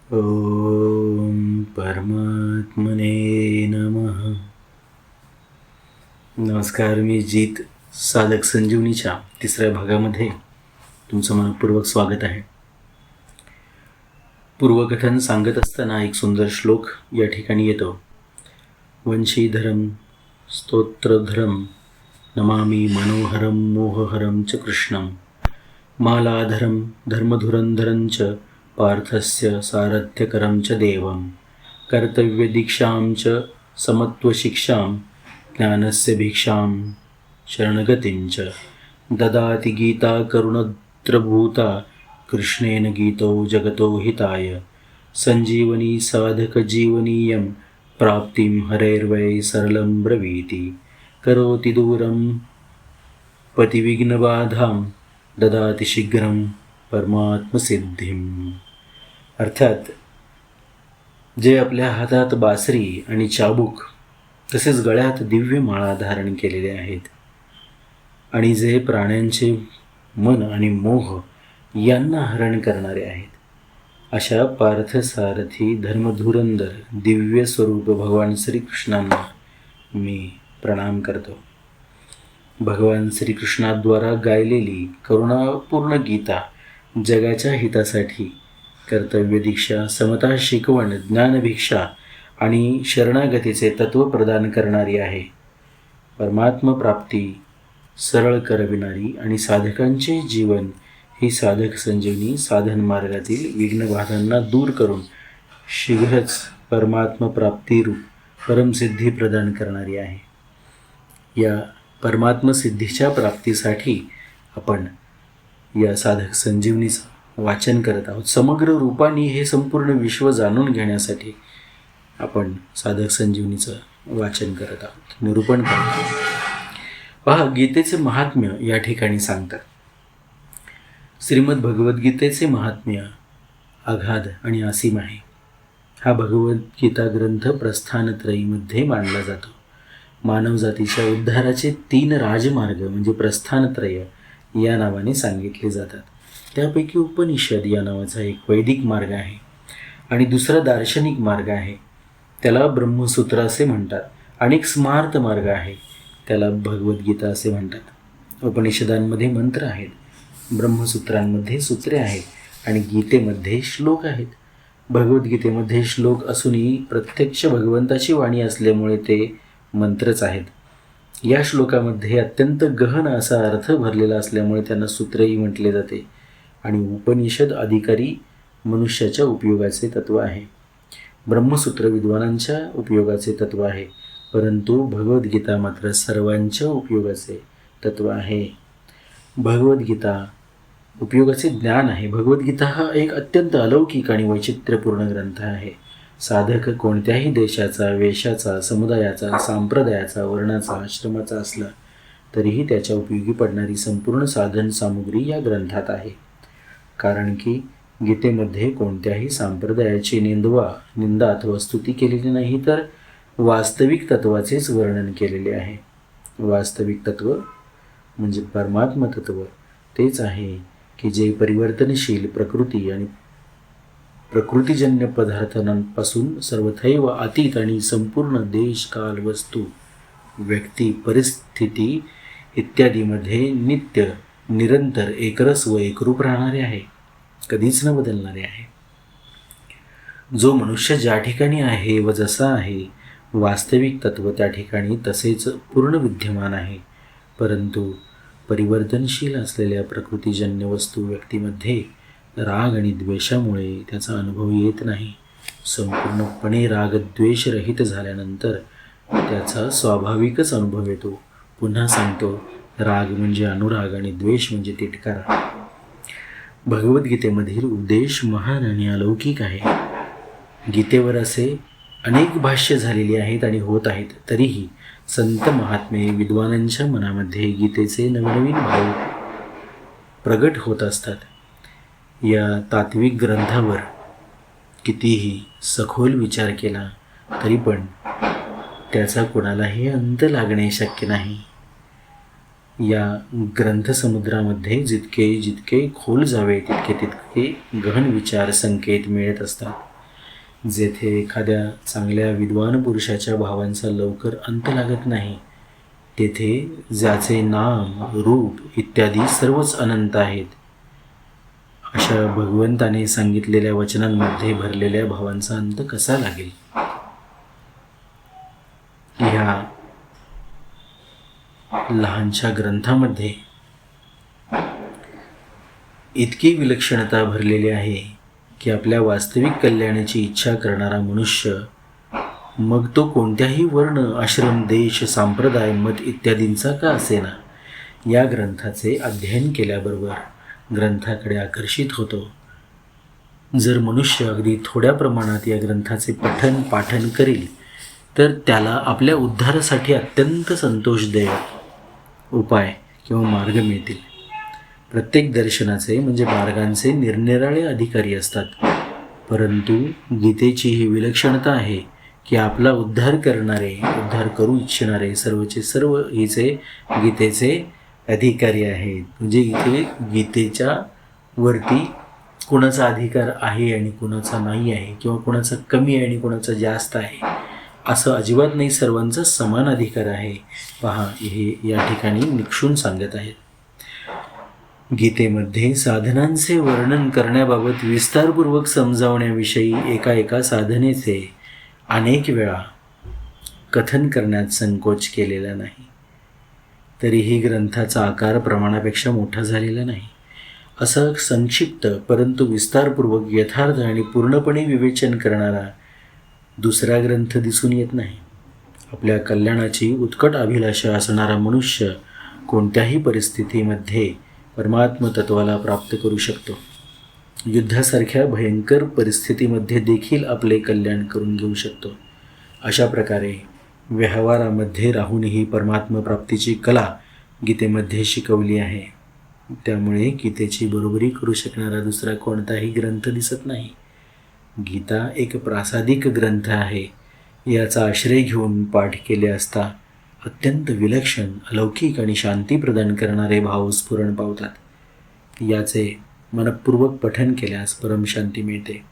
ओम परमात्मने नमः. नमस्कार. मी जीत साधक संजीवनीच्या तिसऱ्या भागामध्ये तुमचं मनपूर्वक स्वागत आहे. पूर्वकथन सांगत असताना एक सुंदर श्लोक या ठिकाणी येतो. वंशीधरम स्तोत्रधरम नमामि मनोहरम मोहहरम च कृष्णम मालाधरम धर्मधुरंधरं च पार्थस्य सारथ्यकरं च देवं कर्तव्यदीक्षां च समत्वशिक्षां ज्ञानस्य भिक्षां शरणगतिं च ददाति गीता करुणद्रभूता कृष्णेन गीतो जगतो हिताय संजीवनी साधकजीवनीयं प्राप्तिं हरेर्वै सरलं ब्रवीति करोति दूरं पतिविघ्नबाधां ददाति शीघ्रं परमात्मसिद्धिं. अर्थात जे आपल्या हातात बासरी आणि चाबूक तसेच गळ्यात दिव्य माळा धारण केलेले आहेत आणि जे प्राण्यांचे मन आणि मोह यांना हरण करणारे आहेत, अशा पार्थसारथी धर्मधुरंदर दिव्य स्वरूप भगवान श्रीकृष्णांना मी प्रणाम करतो. भगवान श्रीकृष्णाद्वारा गायलेली करुणापूर्ण गीता जगाच्या हितासाठी कर्तव्यदीक्षा, समता शिकवण, ज्ञानभिक्षा आणि शरणागतीचे तत्त्व प्रदान करणारी आहे. परमात्म प्राप्ती सरळ करविणारी आणि साधकांचे जीवन ही साधक संजीवनी साधन मार्गातील विघ्नबाधांना दूर करून शीघ्रच परमात्म प्राप्तीरूप परमसिद्धी प्रदान करणारी आहे. या परमात्मसिद्धीच्या प्राप्तीसाठी आपण या साधक संजीवनीचं वाचन करत आहोत. समग्र रूपाने हे संपूर्ण विश्व जाणून घेण्यासाठी आपण साधक संजीवनीचं वाचन करत आहोत, निरूपण करत आहोत. पहा, गीतेचे महात्म्य या ठिकाणी सांगतात. श्रीमद भगवद्गीतेचे महात्म्य अगाध आणि असीम आहे. हा भगवद्गीता ग्रंथ प्रस्थानत्रयीमध्ये मांडला जातो. मानवजातीच्या उद्धाराचे 3 राजमार्ग म्हणजे प्रस्थानत्रय या नावाने सांगितले जातात. त्यापैकी उपनिषद या नावाचा एक वैदिक मार्ग आहे आणि दुसरा दार्शनिक मार्ग आहे, त्याला ब्रह्मसूत्र असे म्हणतात. आणि एक स्मार्त मार्ग आहे, त्याला भगवद्गीता असे म्हणतात. उपनिषदांमध्ये मंत्र आहेत, ब्रह्मसूत्रांमध्ये सूत्रे आहेत आणि गीतेमध्ये श्लोक आहेत. भगवद्गीतेमध्ये श्लोक असूनही प्रत्यक्ष भगवंताची वाणी असल्यामुळे ते मंत्रच आहेत. या श्लोकामध्ये अत्यंत गहन असा अर्थ भरलेला असल्यामुळे त्यांना सूत्रही म्हटले जाते. आणि उपनिषद अधिकारी मनुष्याच्या उपयोगाचे तत्त्व आहे, ब्रह्मसूत्र विद्वानांच्या उपयोगाचे तत्त्व आहे, परंतु भगवद्गीता मात्र सर्वांच्या उपयोगाचे तत्त्व आहे. भगवद्गीता उपयोगाचे ज्ञान आहे. भगवद्गीता हा एक अत्यंत अलौकिक आणि वैचित्र्यपूर्ण ग्रंथ आहे. साधक कोणत्याही देशाचा, वेशाचा, समुदायाचा, संप्रदायाचा, वर्णाचा, आश्रमाचा असला तरीही त्याच्या उपयोगी पडणारी संपूर्ण साधन सामुग्री या ग्रंथात आहे. कारण की गीतेमध्ये कोणत्याही संप्रदायाची निंदा अथवा स्तुती केलेली नाही, तर वास्तविक तत्वाचेच वर्णन केलेले आहे. वास्तविक तत्व म्हणजे परमात्म तत्व तेच आहे की जे परिवर्तनशील प्रकृती आणि प्रकृतीजन्य पदार्थांपासून सर्वथैव अतीत आणि संपूर्ण देश, काल, वस्तू, व्यक्ती, परिस्थिती इत्यादीमध्ये नित्य निरंतर एकरस व एकरूप राहणारे आहे, कधीच न बदलणारे आहे. जो मनुष्य ज्या ठिकाणी आहे व जसा आहे, वास्तविक तत्व त्या ठिकाणी तसेच पूर्ण विद्यमान आहे. परंतु परिवर्तनशील असलेल्या प्रकृतीजन्य वस्तू व्यक्तीमध्ये राग आणि द्वेषामुळे त्याचा अनुभव येत नाही. संपूर्णपणे रागद्वेष रहित झाल्यानंतर त्याचा स्वाभाविकच अनुभव येतो. पुन्हा सांगतो, राग म्हणजे अनुराग आणि द्वेष म्हणजे तिटकारा. भगवद्गीतेमधील उद्देश महान आणि अलौकिक आहे. गीतेवर असे अनेक भाष्य झालेली आहेत आणि होत आहेत, तरीही संत महात्मे विद्वानांच्या मनामध्ये गीतेचे नवनवीन भाव प्रगट होत असतात. या तात्विक ग्रंथावर कितीही सखोल विचार केला तरी पण त्याचा कोणालाही अंत लागणे शक्य नाही. या ग्रंथसमुद्रामध्ये जितके जितके खोल जावे तितके तितके गहन विचार संकेत मिळत असतात. जेथे एखाद्या चांगल्या विद्वान पुरुषाच्या भावांचा लवकर अंत लागत नाही, तेथे ज्याचे नाम, रूप इत्यादी सर्वच अनंत आहेत, अशा भगवंताने सांगितलेल्या वचनांमध्ये भरलेल्या भावांचा अंत कसा लागेल? ह्या लहानशा ग्रंथामध्ये इतकी विलक्षणता भरलेली आहे की आपल्या वास्तविक कल्याणाची इच्छा करणारा मनुष्य, मग तो कोणत्याही वर्ण, आश्रम, देश, संप्रदाय, मत इत्यादींचा का असेना, या ग्रंथाचे अध्ययन केल्याबरोबर ग्रंथाकडे आकर्षित होतो. जर मनुष्य अगदी थोड्या प्रमाणात या ग्रंथाचे पाठन करील तर त्याला आपल्या उद्धारासाठी अत्यंत संतोषदायक उपाय किंवा मार्ग मिळतील. प्रत्येक दर्शनाचे म्हणजे मार्गांचे निरनिराळे अधिकारी असतात, परंतु गीतेची ही विलक्षणता आहे की आपला उद्धार करू इच्छिणारे सर्वचे सर्व हिचे गीतेचे अधिकारी आहेत. म्हणजे इथे गीतेच्या वरती कुणाचा अधिकार आहे आणि कुणाचा नाही आहे, किंवा कुणाचा कमी आहे आणि कुणाचा जास्त आहे, असं अजिबात नाही. सर्वांचा समान अधिकार आहे. पहा, हे या ठिकाणी निक्षून सांगत आहेत. गीतेमध्ये साधनांचे वर्णन करण्याबाबत विस्तारपूर्वक समजावण्याविषयी एका साधनेचे अनेक वेळा कथन करण्यात संकोच केलेला नाही. तरीही ग्रंथाचा आकार प्रमाणापेक्षा मोठा झालेला नाही. असं संक्षिप्त परंतु विस्तारपूर्वक, यथार्थ आणि पूर्णपणे विवेचन करणारा दुसरा ग्रंथ दिसून येत नाही. आपल्या कल्याणाची उत्कट अभिलाषा असणारा मनुष्य कोणत्याही परिस्थितीमध्ये परमात्म तत्वाला प्राप्त करू शकतो. युद्धासारख्या भयंकर परिस्थितीमध्ये देखील आपले कल्याण करून घेऊ शकतो. अशा प्रकारे व्यवहारामध्ये राहूनही परमात्म प्राप्तीची कला गीतेमध्ये शिकवली आहे. त्यामुळे गीतेची बरोबरी करू शकणारा दुसरा कोणताही ग्रंथ दिसत नाही. गीता एक प्रासादिक ग्रंथ आहे. याचा आश्रय घेऊन पाठ केले असता अत्यंत विलक्षण, अलौकिक आणि शांती प्रदान करणारे भाव स्फुरण पावतात. याचे मनपूर्वक पठन केल्यास परमशांती मिळते.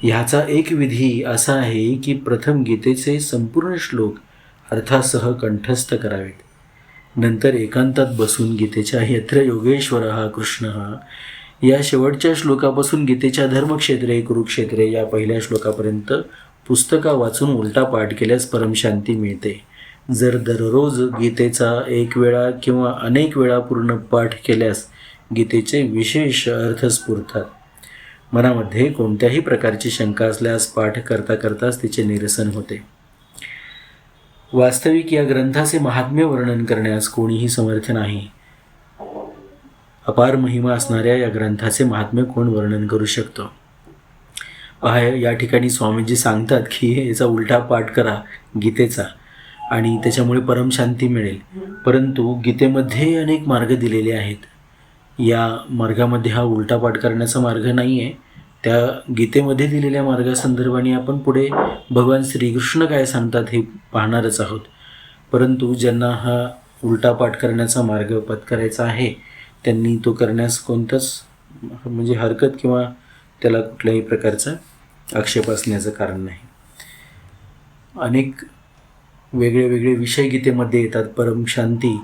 ह्याचा एक विधी असा आहे की प्रथम गीतेचे संपूर्ण श्लोक अर्थासह कंठस्थ करावेत. नंतर एकांतात बसून गीतेच्या यत्र योगेश्वरः कृष्णः या शेवटच्या श्लोकापासून गीतेच्या धर्मक्षेत्रे, कुरुक्षेत्रे या पहिल्या श्लोकापर्यंत पुस्तका वाचून उलटा पाठ केल्यास परमशांती मिळते. जर दररोज गीतेचा एक वेळा किंवा अनेक वेळा पूर्ण पाठ केल्यास गीतेचे विशेष अर्थ स्फुरतात. मनामध्ये कोणत्याही प्रकारची शंका असल्यास पाठ करता करताच तिचे निरसन होते. वास्तविक या ग्रंथाचे महात्म्य वर्णन करण्यास कोणीही समर्थ नाही. अपार महिमा असणाऱ्या या ग्रंथाचे महात्म्य कोण वर्णन करू शकतो? पहा, या ठिकाणी स्वामीजी सांगतात की याचा उलटा पाठ करा गीतेचा आणि त्याच्यामुळे परमशांती मिळेल. परंतु गीतेमध्ये अनेक मार्ग दिलेले आहेत. या मार्गामध्ये हा उलटा पाठ करण्याचा मार्ग नाही आहे. त्या गीतेमध्ये दिलेल्या मार्गासंदर्भाने आपण पुढे भगवान श्रीकृष्ण काय सांगतात हे पाहणारच आहोत. परंतु ज्यांना हा उलटा पाठ करण्याचा मार्ग पत्करायचा आहे त्यांनी तो करण्यास कोणतंच म्हणजे हरकत किंवा त्याला कुठल्याही प्रकारचा आक्षेप असण्याचं कारण नाही. अनेक वेगळे वेगळे विषय गीतेमध्ये येतात. परमशांती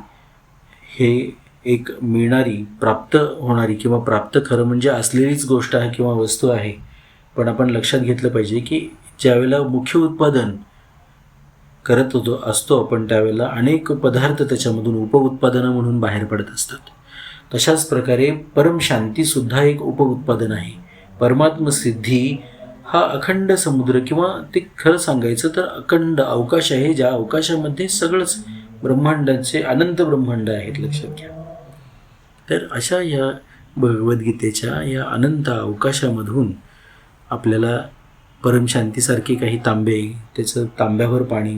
हे एक मिळणारी, प्राप्त होणारी किंवा प्राप्त खरं म्हणजे असलेलीच गोष्ट आहे किंवा वस्तू आहे. पण आपण लक्षात घेतलं पाहिजे की ज्यावेळेला मुख्य उत्पादन करत असतो आपण त्यावेळेला अनेक पदार्थ त्याच्यामधून उपउत्पादनं म्हणून बाहेर पडत असतात. तशाच प्रकारे परमशांतीसुद्धा एक उपउत्पादन आहे. परमात्मसिद्धी हा अखंड समुद्र किंवा ते खरं सांगायचं तर अखंड अवकाश आहे, ज्या अवकाशामध्ये सगळंच ब्रह्मांडाचे अनंत ब्रह्मांड आहेत. लक्षात घ्या. तर अशा या भगवद्गीतेच्या या अनंत अवकाशामधून आपल्याला परमशांतीसारखे काही तांबे, त्याचं तांब्याभर पाणी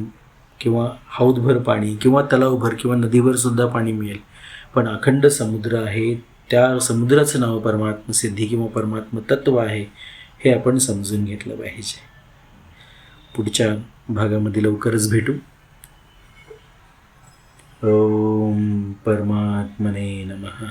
किंवा हौदभर पाणी किंवा तलावभर किंवा नदीभर सुद्धा पाणी मिळेल. पण अखंड समुद्र आहे, त्या समुद्राचं नाव परमात्मसिद्धी किंवा परमात्म तत्व आहे, हे आपण समजून घेतलं पाहिजे. पुढच्या भागामध्ये लवकरच भेटू. ओम परमात्मने नमः.